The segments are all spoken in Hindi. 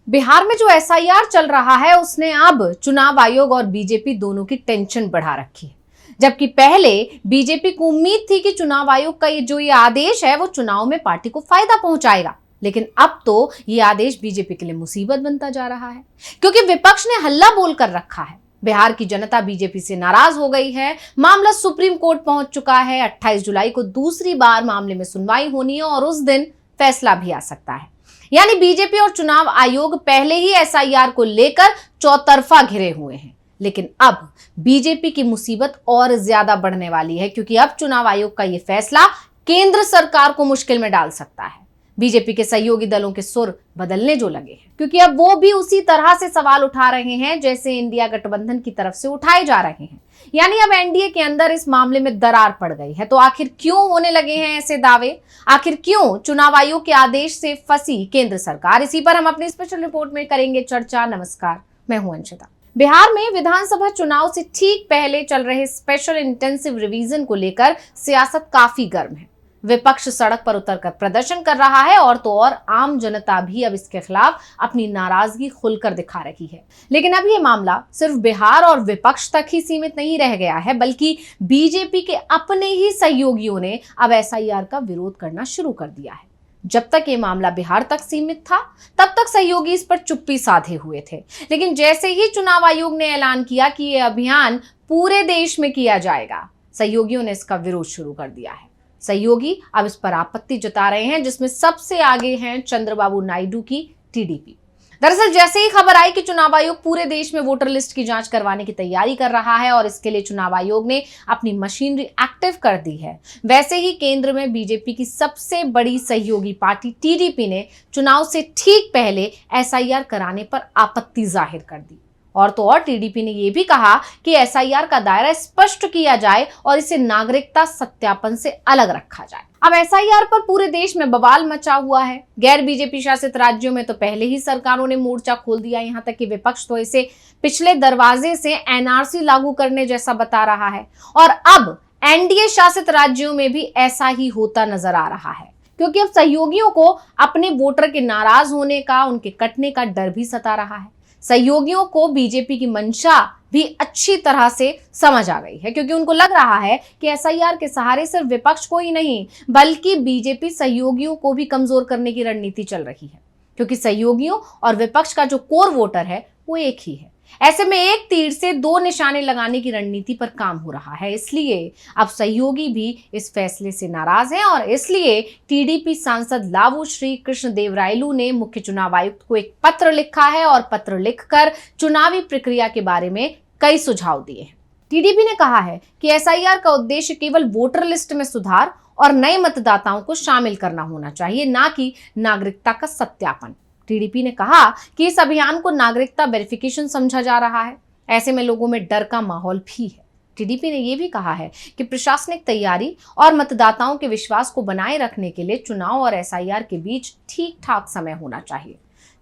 बिहार में जो एसआईआर चल रहा है उसने अब चुनाव आयोग और बीजेपी दोनों की टेंशन बढ़ा रखी है। जबकि पहले बीजेपी को उम्मीद थी कि चुनाव आयोग का ये आदेश है वो चुनाव में पार्टी को फायदा पहुंचाएगा, लेकिन अब तो ये आदेश बीजेपी के लिए मुसीबत बनता जा रहा है, क्योंकि विपक्ष ने हल्ला बोल कर रखा है। बिहार की जनता बीजेपी से नाराज हो गई है। मामला सुप्रीम कोर्ट पहुंच चुका है। 28 जुलाई को दूसरी बार मामले में सुनवाई होनी है और उस दिन फैसला भी आ सकता है। यानी बीजेपी और चुनाव आयोग पहले ही एसआईआर को लेकर चौतरफा घिरे हुए हैं, लेकिन अब बीजेपी की मुसीबत और ज्यादा बढ़ने वाली है, क्योंकि अब चुनाव आयोग का यह फैसला केंद्र सरकार को मुश्किल में डाल सकता है। बीजेपी के सहयोगी दलों के सुर बदलने जो लगे हैं, क्योंकि अब वो भी उसी तरह से सवाल उठा रहे हैं जैसे इंडिया गठबंधन की तरफ से उठाए जा रहे हैं। यानी अब एनडीए के अंदर इस मामले में दरार पड़ गई है। तो आखिर क्यों होने लगे हैं ऐसे दावे? आखिर क्यों चुनाव आयोग के आदेश से फंसी केंद्र सरकार? इसी पर हम अपनी स्पेशल रिपोर्ट में करेंगे चर्चा। नमस्कार, मैं हूं अंशिता। बिहार में विधानसभा चुनाव से ठीक पहले चल रहे स्पेशल इंटेंसिव रिवीजन को लेकर सियासत काफी गर्म है। विपक्ष सड़क पर उतरकर प्रदर्शन कर रहा है और तो और आम जनता भी अब इसके खिलाफ अपनी नाराजगी खुलकर दिखा रही है। लेकिन अब ये मामला सिर्फ बिहार और विपक्ष तक ही सीमित नहीं रह गया है, बल्कि बीजेपी के अपने ही सहयोगियों ने अब एसआईआर का विरोध करना शुरू कर दिया है। जब तक ये मामला बिहार तक सीमित था तब तक सहयोगी इस पर चुप्पी साधे हुए थे, लेकिन जैसे ही चुनाव आयोग ने ऐलान किया कि ये अभियान पूरे देश में किया जाएगा, सहयोगियों ने इसका विरोध शुरू कर दिया है। सहयोगी अब इस पर आपत्ति जता रहे हैं, जिसमें सबसे आगे हैं चंद्रबाबू नायडू की टीडीपी। दरअसल जैसे ही खबर आई कि चुनाव आयोग पूरे देश में वोटर लिस्ट की जांच करवाने की तैयारी कर रहा है और इसके लिए चुनाव आयोग ने अपनी मशीनरी एक्टिव कर दी है, वैसे ही केंद्र में बीजेपी की सबसे बड़ी सहयोगी पार्टी टीडीपी ने चुनाव से ठीक पहले एसआईआर कराने पर आपत्ति जाहिर कर दी। और तो और टीडीपी ने यह भी कहा कि एसआईआर का दायरा स्पष्ट किया जाए और इसे नागरिकता सत्यापन से अलग रखा जाए। अब एसआईआर पर पूरे देश में बवाल मचा हुआ है। गैर बीजेपी शासित राज्यों में तो पहले ही सरकारों ने मोर्चा खोल दिया, यहां तक कि विपक्ष तो इसे पिछले दरवाजे से एनआरसी लागू करने जैसा बता रहा है। और अब एनडीए शासित राज्यों में भी ऐसा ही होता नजर आ रहा है, क्योंकि अब सहयोगियों को अपने वोटर के नाराज होने का, उनके कटने का डर भी सता रहा है। सहयोगियों को बीजेपी की मंशा भी अच्छी तरह से समझ आ गई है, क्योंकि उनको लग रहा है कि एसआईआर के सहारे सिर्फ विपक्ष को ही नहीं बल्कि बीजेपी सहयोगियों को भी कमजोर करने की रणनीति चल रही है, क्योंकि सहयोगियों और विपक्ष का जो कोर वोटर है वो एक ही है। ऐसे में एक तीर से दो निशाने लगाने की रणनीति पर काम हो रहा है। इसलिए अब सहयोगी भी इस फैसले से नाराज हैं और इसलिए टीडीपी सांसद लावू श्री कृष्ण देवरायलू ने मुख्य चुनाव आयुक्त को एक पत्र लिखा है और पत्र लिखकर चुनावी प्रक्रिया के बारे में कई सुझाव दिए हैं। टीडीपी ने कहा है कि एसआईआर का उद्देश्य केवल वोटर लिस्ट में सुधार और नए मतदाताओं को शामिल करना होना चाहिए, ना कि नागरिकता का सत्यापन। टीडीपी ने कहा कि इस अभियान को नागरिकता वेरिफिकेशन समझा जा रहा है। ऐसे में लोगों में डर का माहौल भी है। टीडीपी ने यह भी कहा है कि प्रशासनिक तैयारी और मतदाताओं के विश्वास को बनाए रखने के लिए चुनाव और एसआईआर के बीच ठीक ठाक समय होना चाहिए।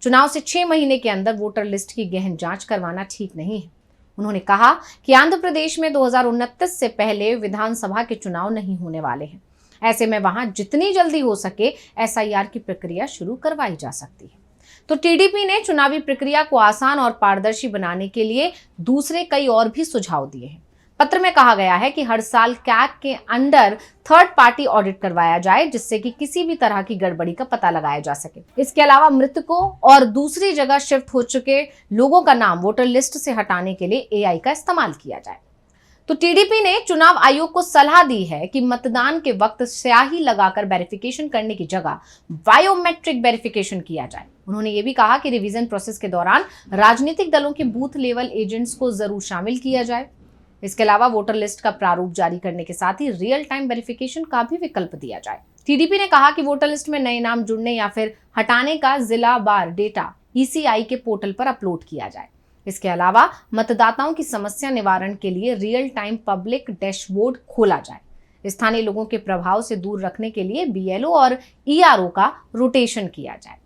चुनाव से 6 महीने के अंदर वोटर लिस्ट की गहन जांच करवाना ठीक नहीं है। उन्होंने कहा कि आंध्र प्रदेश में 2029 से पहले विधानसभा के चुनाव नहीं होने वाले हैं। ऐसे में वहां जितनी जल्दी हो सके एसआईआर की प्रक्रिया शुरू करवाई जा सकती है। तो टीडीपी ने चुनावी प्रक्रिया को आसान और पारदर्शी बनाने के लिए दूसरे कई और भी सुझाव दिए हैं। पत्र में कहा गया है कि हर साल कैग के अंडर थर्ड पार्टी ऑडिट करवाया जाए, जिससे कि किसी भी तरह की गड़बड़ी का पता लगाया जा सके। इसके अलावा मृतकों और दूसरी जगह शिफ्ट हो चुके लोगों का नाम वोटर लिस्ट से हटाने के लिए एआई का इस्तेमाल किया जाए। तो टीडीपी ने चुनाव आयोग को सलाह दी है कि मतदान के वक्त स्याही लगाकर वेरिफिकेशन करने की जगह बायोमेट्रिक वेरिफिकेशन किया जाए। उन्होंने ये भी कहा कि रिवीजन प्रोसेस के दौरान राजनीतिक दलों के बूथ लेवल एजेंट्स को जरूर शामिल किया जाए। इसके अलावा वोटर लिस्ट का प्रारूप जारी करने के साथ ही रियल टाइम वेरिफिकेशन का भी विकल्प दिया जाए। टीडीपी ने कहा कि वोटर लिस्ट में नए नाम जुड़ने या फिर हटाने का जिला वार डेटा ईसीआई के पोर्टल पर अपलोड किया जाए। इसके अलावा मतदाताओं की समस्या निवारण के लिए रियल टाइम पब्लिक डैशबोर्ड खोला जाए। स्थानीय लोगों के प्रभाव से दूर रखने के लिए बीएलओ और ईआरओ का रोटेशन किया जाए।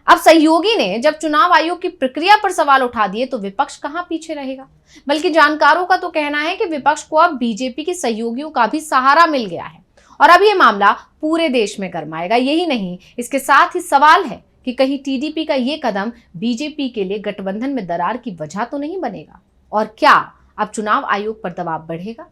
अब सहयोगी ने जब चुनाव आयोग की प्रक्रिया पर सवाल उठा दिए तो विपक्ष कहां पीछे रहेगा? बल्कि जानकारों का तो कहना है कि विपक्ष को अब बीजेपी के सहयोगियों का भी सहारा मिल गया है और अब ये मामला पूरे देश में गरमाएगा। यही नहीं, इसके साथ ही सवाल है कि कहीं टीडीपी का ये कदम बीजेपी के लिए गठबंधन में दरार की वजह तो नहीं बनेगा, और क्या अब चुनाव आयोग पर दबाव बढ़ेगा?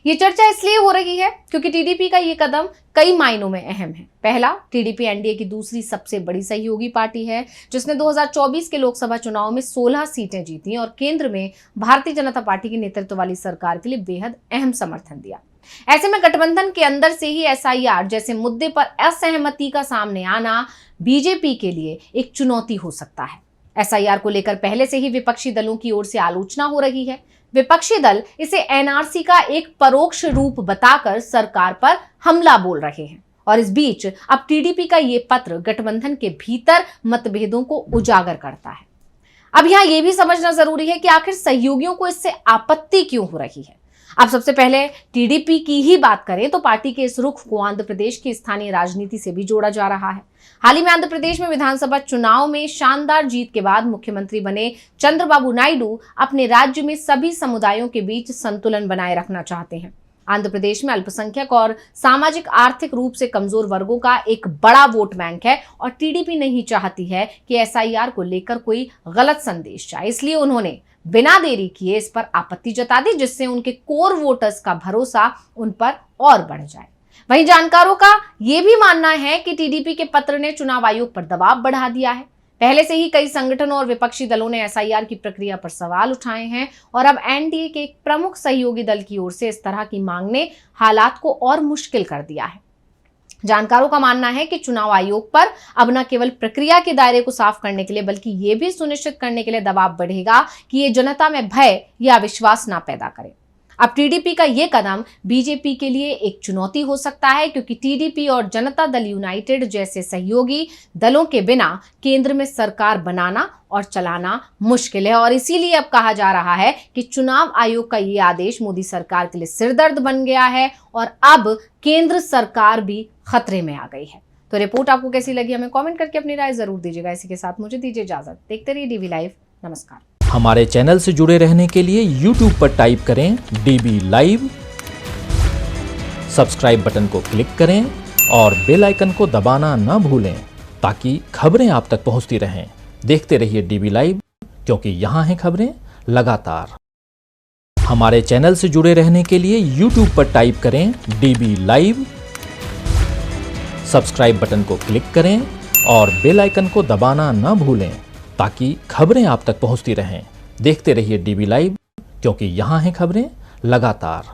ये चर्चा इसलिए हो रही है क्योंकि टीडीपी का ये कदम कई मायनों में अहम है। पहला, टीडीपी एनडीए की दूसरी सबसे बड़ी सहयोगी पार्टी है, जिसने 2024 के लोकसभा चुनाव में 16 सीटें जीती और केंद्र में भारतीय जनता पार्टी के नेतृत्व वाली सरकार के लिए बेहद अहम समर्थन दिया। ऐसे में गठबंधन के अंदर से ही एसआईआर जैसे मुद्दे पर असहमति का सामने आना बीजेपी के लिए एक चुनौती हो सकता है। एसआईआर को लेकर पहले से ही विपक्षी दलों की ओर से आलोचना हो रही है। विपक्षी दल इसे एनआरसी का एक परोक्ष रूप बताकर सरकार पर हमला बोल रहे हैं, और इस बीच अब टीडीपी का ये पत्र गठबंधन के भीतर मतभेदों को उजागर करता है। अब यहां यह भी समझना जरूरी है कि आखिर सहयोगियों को इससे आपत्ति क्यों हो रही है। अब सबसे पहले टीडीपी की ही बात करें तो पार्टी के इस रुख को आंध्र प्रदेश की स्थानीय राजनीति से भी जोड़ा जा रहा है। हाल ही में आंध्र प्रदेश में विधानसभा चुनाव में शानदार जीत के बाद मुख्यमंत्री बने चंद्रबाबू नायडू अपने राज्य में सभी समुदायों के बीच संतुलन बनाए रखना चाहते हैं। आंध्र प्रदेश में अल्पसंख्यक और सामाजिक आर्थिक रूप से कमजोर वर्गों का एक बड़ा वोट बैंक है, और टीडीपी नहीं चाहती है कि एसआईआर को लेकर कोई गलत संदेश जाए। इसलिए उन्होंने बिना देरी किए इस पर आपत्ति जता दी, जिससे उनके कोर वोटर्स का भरोसा उन पर और बढ़ जाए। वहीं जानकारों का यह भी मानना है कि टीडीपी के पत्र ने चुनाव आयोग पर दबाव बढ़ा दिया है। पहले से ही कई संगठनों और विपक्षी दलों ने एसआईआर की प्रक्रिया पर सवाल उठाए हैं, और अब एनडीए के एक प्रमुख सहयोगी दल की ओर से इस तरह की मांग ने हालात को और मुश्किल कर दिया है। जानकारों का मानना है कि चुनाव आयोग पर अब न केवल प्रक्रिया के दायरे को साफ करने के लिए बल्कि ये भी सुनिश्चित करने के लिए दबाव बढ़ेगा कि ये जनता में भय या अविश्वास ना पैदा करे। अब टीडीपी का ये कदम बीजेपी के लिए एक चुनौती हो सकता है, क्योंकि टीडीपी और जनता दल यूनाइटेड जैसे सहयोगी दलों के बिना केंद्र में सरकार बनाना और चलाना मुश्किल है। और इसीलिए अब कहा जा रहा है कि चुनाव आयोग का ये आदेश मोदी सरकार के लिए सिरदर्द बन गया है, और अब केंद्र सरकार भी खतरे में आ गई है। तो रिपोर्ट आपको कैसी लगी हमें कमेंट करके अपनी राय जरूर दीजिएगा। इसी के साथ मुझे दीजिए इजाजत। देखते रहिए डीवी लाइव। नमस्कार। हमारे चैनल से जुड़े रहने के लिए YouTube पर टाइप करें डीबी लाइव, सब्सक्राइब बटन को क्लिक करें और बेल आइकन को दबाना न भूलें ताकि खबरें आप तक पहुंचती रहें। देखते रहिए डीबी लाइव, क्योंकि यहाँ हैं खबरें लगातार। हमारे चैनल से जुड़े रहने के लिए YouTube पर टाइप करें डीबी लाइव, सब्सक्राइब बटन को क्लिक करें और बेल आइकन को दबाना न भूलें ताकि खबरें आप तक पहुंचती रहें। देखते रहिए डीबी लाइव, क्योंकि यहाँ हैं खबरें लगातार।